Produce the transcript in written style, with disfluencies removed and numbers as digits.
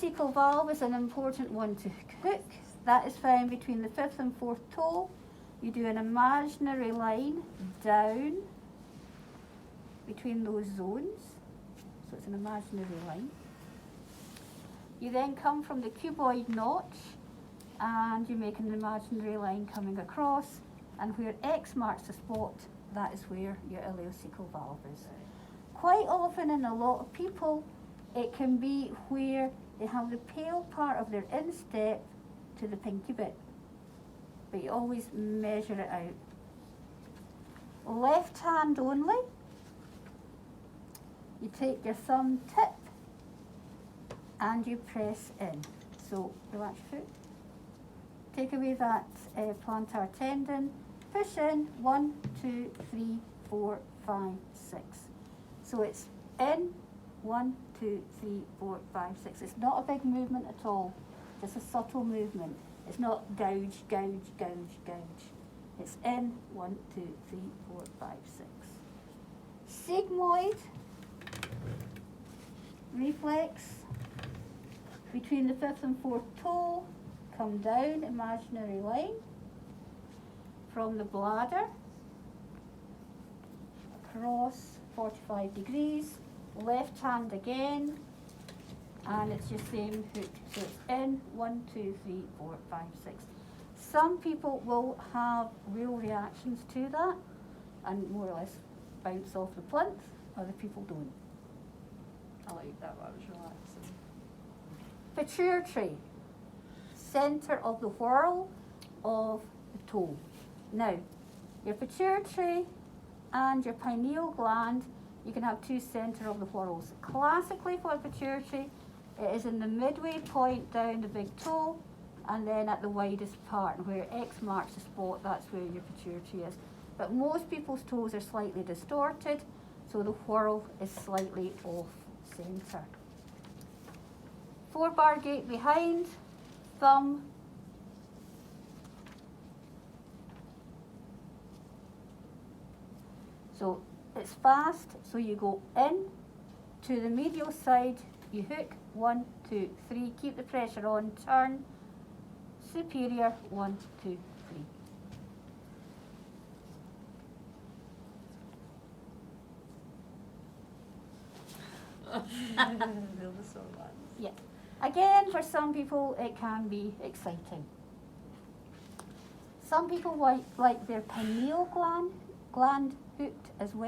ileocecal valve is an important one to hook. That is found between the 5th and 4th toe. You do an imaginary line down between those zones. So it's an imaginary line. You then come from the cuboid notch and you make an imaginary line coming across, and where X marks the spot, that is where your ileocecal valve is. Quite often in a lot of people, it can be where they have the pale part of their instep to the pinky bit, but you always measure it out. Left hand only, you take your thumb tip and you press in. So relax your foot, take away that plantar tendon, push in, 1, 2, 3, 4, 5, 6. So it's in, 1, 2, 3, 4, 5, 6. It's not a big movement at all, just a subtle movement. It's not gouge, gouge, gouge, gouge. It's in, 1, 2, 3, 4, 5, 6. Sigmoid reflex between the 5th and 4th toe, come down, imaginary line, from the bladder, across 45 degrees, left hand again, and it's your same hook. So it's in, 1, 2, 3, 4, 5, 6. Some people will have real reactions to that and more or less bounce off the plinth, other people don't. I like that, I was relaxing. Pituitary, center of the whorl of the toe. Now, your pituitary and your pineal gland, you can have two center of the whorls. Classically for pituitary, it is in the midway point down the big toe, and then at the widest part, where X marks the spot, that's where your pituitary is. But most people's toes are slightly distorted, so the whorl is slightly off center. 4-bar gait behind, thumb, so it's fast, so you go in to the medial side, you hook, 1, 2, 3, keep the pressure on, turn, superior, 1, 2, 3. Yeah. Again, for some people, it can be exciting. Some people like their pineal gland hooked as well.